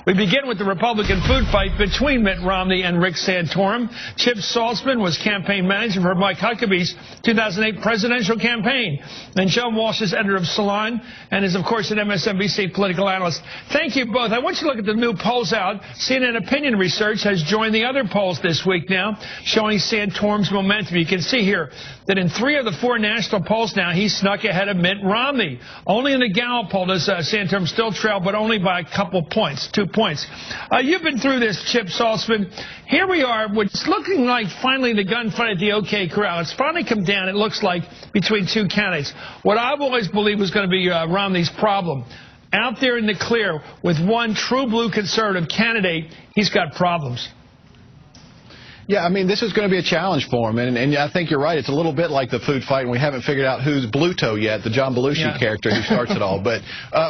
We begin with the Republican food fight between Mitt Romney and Rick Santorum. Chip Saltzman was campaign manager for Mike Huckabee's 2008 presidential campaign. And Joan Walsh is editor of Salon and is, of course, an MSNBC political analyst. Thank you both. I want you to look at the new polls out. CNN Opinion Research has joined the other polls this week now, showing Santorum's momentum. You can see here that in 3 of the 4 national polls now, he snuck ahead of Mitt Romney. Only in the Gallup poll does Santorum still trail, but only by a couple points, 2 points. You've been through this, Chip Saltzman. Here we are. It's looking like finally the gunfight at the OK Corral. It's finally come down, it looks like, between 2 candidates. What I've always believed was going to be Romney's problem. Out there in the clear with one true blue conservative candidate, he's got problems. Yeah, I mean, this is going to be a challenge for him, and I think you're right. It's a little bit like the food fight, and we haven't figured out who's Bluto yet, the John Belushi character who starts it all. But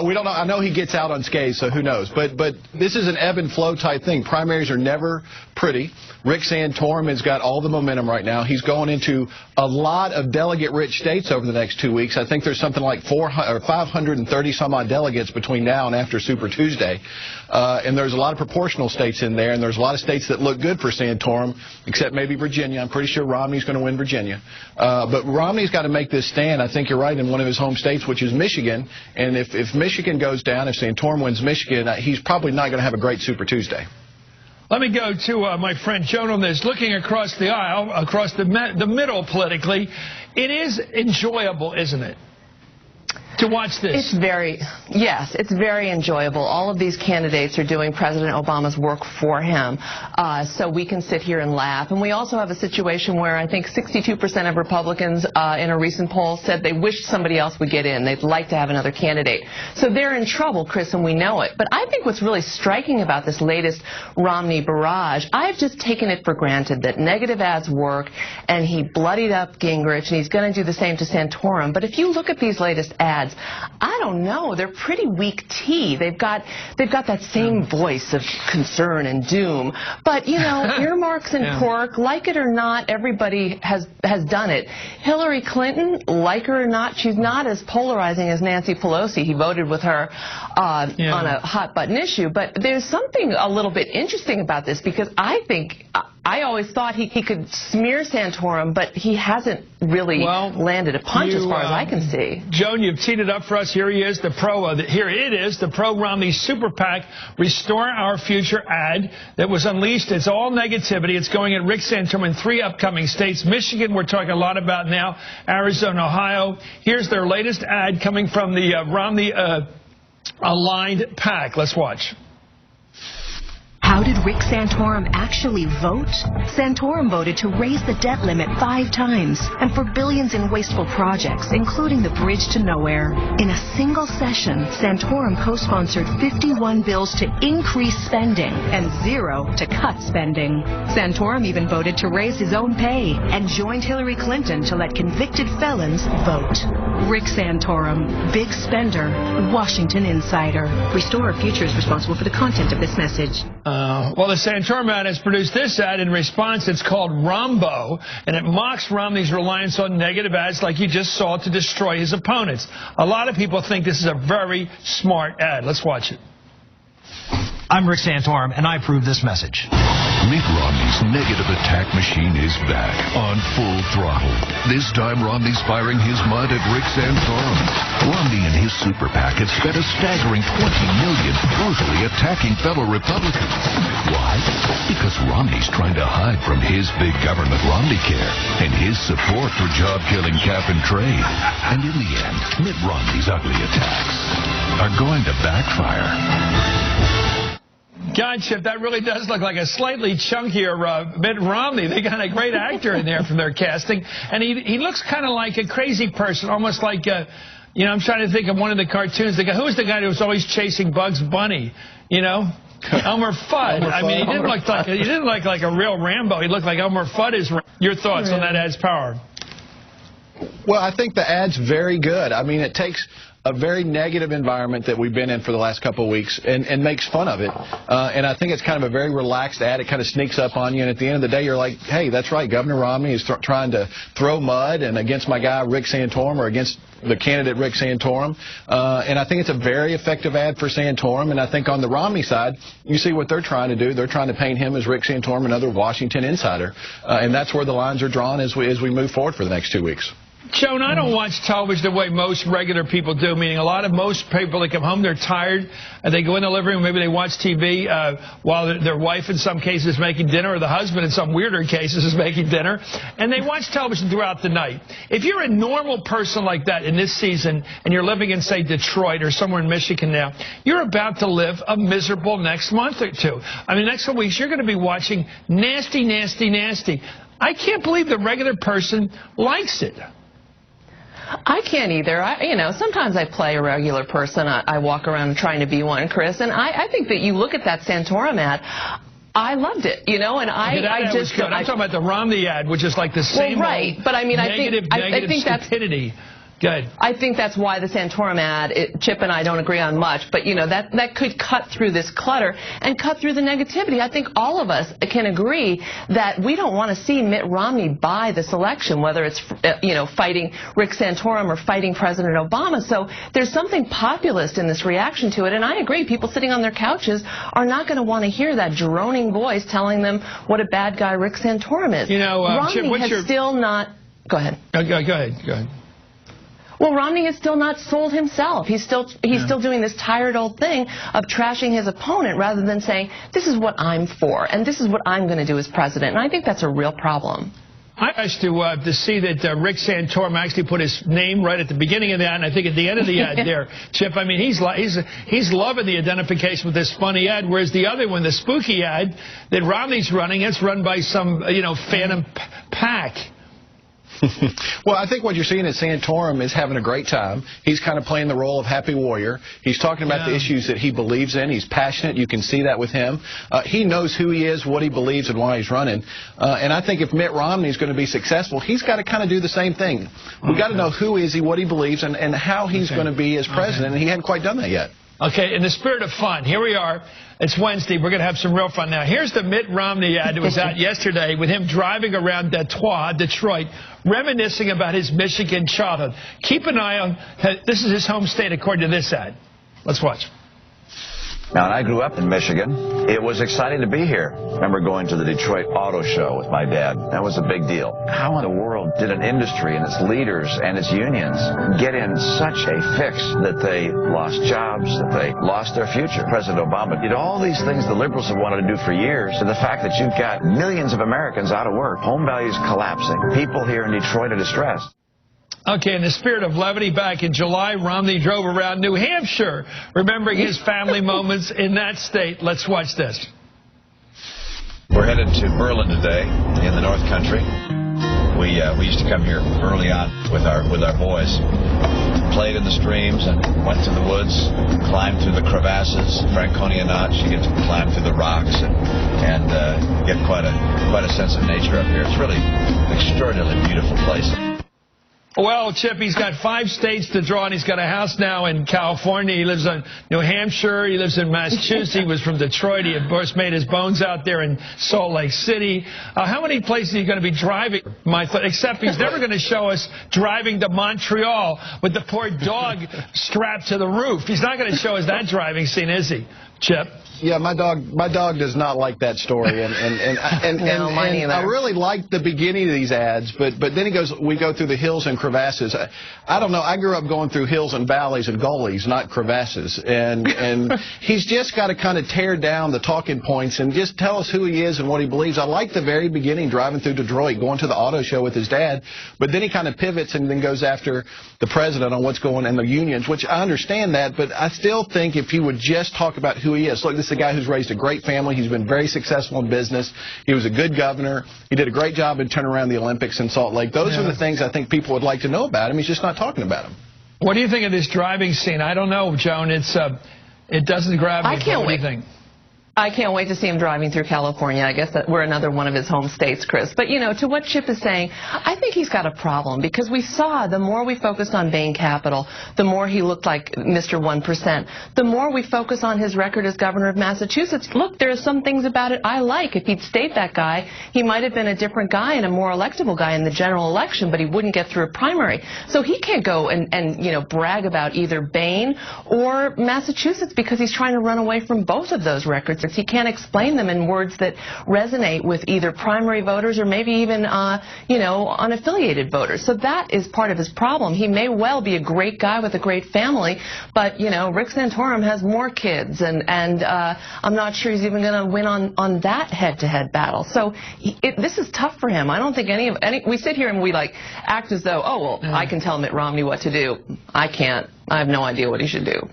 we don't know. I know he gets out unscathed, so who knows? But this is an ebb and flow type thing. Primaries are never pretty. Rick Santorum has got all the momentum right now. He's going into a lot of delegate-rich states over the next 2 weeks. I think there's something like 530 some odd delegates between now and after Super Tuesday. And there's a lot of proportional states in there, and there's a lot of states that look good for Santorum, except maybe Virginia. I'm pretty sure Romney's going to win Virginia. But Romney's got to make this stand, I think you're right, in one of his home states, which is Michigan. And if Michigan goes down, if Santorum wins Michigan, he's probably not going to have a great Super Tuesday. Let me go to my friend Joan on this. Looking across the aisle, across the middle politically, it is enjoyable, isn't it, to watch this? Yes, it's very enjoyable. All of these candidates are doing President Obama's work for him, so we can sit here and laugh. And we also have a situation where I think 62% of Republicans in a recent poll said they wished somebody else would get in. They'd like to have another candidate. So they're in trouble, Chris, and we know it. But I think what's really striking about this latest Romney barrage, I've just taken it for granted that negative ads work, and he bloodied up Gingrich, and he's going to do the same to Santorum. But if you look at these latest ads, I don't know. They're pretty weak tea. They've got that same voice of concern and doom. But, you know, earmarks and pork, like it or not, everybody has done it. Hillary Clinton, like her or not, she's not as polarizing as Nancy Pelosi. He voted with her on a hot-button issue. But there's something a little bit interesting about this, because I always thought he could smear Santorum, but he hasn't really landed a punch as far as I can see. Joan, you've teed it up for us. Here he is, here it is, the pro-Romney Super PAC Restore Our Future ad that was unleashed. It's all negativity. It's going at Rick Santorum in 3 upcoming states. Michigan, we're talking a lot about now. Arizona, Ohio. Here's their latest ad coming from the Romney aligned PAC. Let's watch. How did Rick Santorum actually vote? Santorum voted to raise the debt limit 5 times and for billions in wasteful projects, including the Bridge to Nowhere. In a single session, Santorum co-sponsored 51 bills to increase spending and 0 to cut spending. Santorum even voted to raise his own pay and joined Hillary Clinton to let convicted felons vote. Rick Santorum, big spender, Washington insider. Restore Our Future is responsible for the content of this message. Well, the Santorum ad has produced this ad in response. It's called Rombo, and it mocks Romney's reliance on negative ads like you just saw to destroy his opponents. A lot of people think this is a very smart ad. Let's watch it. I'm Rick Santorum, and I approve this message. Mitt Romney's negative attack machine is back on full throttle. This time, Romney's firing his mud at Rick Santorum. Romney and his super PAC have spent a staggering $20 million brutally attacking fellow Republicans. Why? Because Romney's trying to hide from his big government Romneycare and his support for job-killing cap and trade. And in the end, Mitt Romney's ugly attacks are going to backfire. God, Chip, that really does look like a slightly chunkier Mitt Romney. They got a great actor in there from their casting. And he looks kind of like a crazy person, almost like, you know, I'm trying to think of one of the cartoons. Who was the guy who was always chasing Bugs Bunny, you know? Elmer Fudd. I mean, he didn't look like a real Rambo. He looked like Elmer Fudd is. Your thoughts on that ad's power? Well, I think the ad's very good. I mean, it takes a very negative environment that we've been in for the last couple of weeks and makes fun of it. And I think it's kind of a very relaxed ad. It kind of sneaks up on you, and at the end of the day, you're like, hey, that's right, Governor Romney is trying to throw mud and against my guy Rick Santorum or against the candidate Rick Santorum. And I think it's a very effective ad for Santorum. And I think on the Romney side, you see what they're trying to do. They're trying to paint him as Rick Santorum, another Washington insider. And that's where the lines are drawn as we move forward for the next 2 weeks. Joan, I don't watch television the way most regular people do, meaning most people, they come home, they're tired, and they go in the living room, maybe they watch TV while their wife in some cases is making dinner, or the husband in some weirder cases is making dinner, and they watch television throughout the night. If you're a normal person like that in this season, and you're living in, say, Detroit or somewhere in Michigan now, you're about to live a miserable next month or two. I mean, next couple weeks, you're going to be watching nasty, nasty, nasty. I can't believe the regular person likes it. I can't either. Sometimes I play a regular person. I walk around trying to be one, Chris. And I think that you look at that Santorum ad, I loved it, and I just... I'm talking about the Romney ad, which is like the same right. But I mean, negative stupidity. Good. I think that's why the Santorum ad, Chip and I don't agree on much, but, that could cut through this clutter and cut through the negativity. I think all of us can agree that we don't want to see Mitt Romney buy this election, whether it's, fighting Rick Santorum or fighting President Obama. So there's something populist in this reaction to it, and I agree. People sitting on their couches are not going to want to hear that droning voice telling them what a bad guy Rick Santorum is. Romney has still not... Go ahead. Go ahead. Well, Romney has still not sold himself. He's still doing this tired old thing of trashing his opponent rather than saying, this is what I'm for, and this is what I'm going to do as president. And I think that's a real problem. I asked to see that Rick Santorum actually put his name right at the beginning of the ad, and I think at the end of the ad there, Chip, I mean, he's loving the identification with this funny ad, whereas the other one, the spooky ad that Romney's running, it's run by some, phantom pack. Well, I think what you're seeing is Santorum is having a great time. He's kind of playing the role of happy warrior. He's talking about the issues that he believes in. He's passionate. You can see that with him. He knows who he is, what he believes, and why he's running. And I think if Mitt Romney is going to be successful, he's got to kind of do the same thing. We've got to know who is he, what he believes, and how he's going to be as president, and he hadn't quite done that yet. Okay, in the spirit of fun, here we are. It's Wednesday. We're going to have some real fun now. Here's the Mitt Romney ad that was out yesterday with him driving around Detroit, reminiscing about his Michigan childhood. Keep an eye on, this is his home state according to this ad. Let's watch. Now, when I grew up in Michigan, it was exciting to be here. I remember going to the Detroit Auto Show with my dad. That was a big deal. How in the world did an industry and its leaders and its unions get in such a fix that they lost jobs, that they lost their future? President Obama did all these things the liberals have wanted to do for years, to the fact that you've got millions of Americans out of work, home values collapsing, people here in Detroit are distressed. Okay, in the spirit of levity, back in July, Romney drove around New Hampshire, remembering his family moments in that state. Let's watch this. We're headed to Berlin today in the North Country. We used to come here early on with our boys, played in the streams and went to the woods, climbed through the crevasses. Franconia Notch, you get to climb through the rocks and get quite a sense of nature up here. It's really an extraordinarily beautiful place. Well, Chip, he's got 5 states to draw, and he's got a house now in California. He lives in New Hampshire. He lives in Massachusetts. He was from Detroit. He, of course, made his bones out there in Salt Lake City. How many places are you going to be driving, except he's never going to show us driving to Montreal with the poor dog strapped to the roof. He's not going to show us that driving scene, is he, Chip? Yeah, my dog does not like that story, and I really like the beginning of these ads, but then he goes, we go through the hills and crevasses. I don't know. I grew up going through hills and valleys and gullies, not crevasses, and he's just got to kind of tear down the talking points and just tell us who he is and what he believes. I like the very beginning, driving through Detroit, going to the auto show with his dad, but then he kind of pivots and then goes after the president on what's going on in the unions, which I understand that, but I still think if he would just talk about who he is. Look, this is a guy who's raised a great family. He's been very successful in business. He was a good governor. He did a great job in turning around the Olympics in Salt Lake. Those are the things I think people would like to know about him. He's just not talking about him. What do you think of this driving scene? I don't know, Joan. It doesn't grab me. I can't wait. What do you think? I can't wait to see him driving through California. I guess that we're another one of his home states, Chris. But, you know, to what Chip is saying, I think he's got a problem because we saw the more we focused on Bain Capital, the more he looked like Mr. 1%. The more we focus on his record as governor of Massachusetts, look, there are some things about it I like. If he'd stayed that guy, he might have been a different guy and a more electable guy in the general election, but he wouldn't get through a primary. So he can't go and you know, brag about either Bain or Massachusetts because he's trying to run away from both of those records. He can't explain them in words that resonate with either primary voters or maybe even, you know, unaffiliated voters. So that is part of his problem. He may well be a great guy with a great family, but, you know, Rick Santorum has more kids, and I'm not sure he's even going to win on that head-to-head battle. So this is tough for him. I don't think we sit here and we, like, act as though, oh, well, I can tell Mitt Romney what to do. I can't. I have no idea what he should do.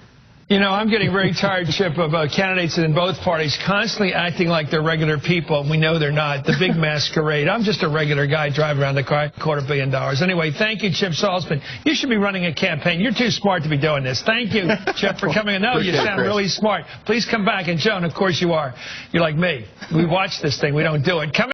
You know, I'm getting very tired, Chip, of candidates in both parties constantly acting like they're regular people. We know they're not. The big masquerade. I'm just a regular guy driving around the car, $250 million. Anyway, thank you, Chip Salzman. You should be running a campaign. You're too smart to be doing this. Thank you, Chip, for coming in. No, you sound really smart. Please come back. And, Joan, of course you are. You're like me. We watch this thing. We don't do it. Come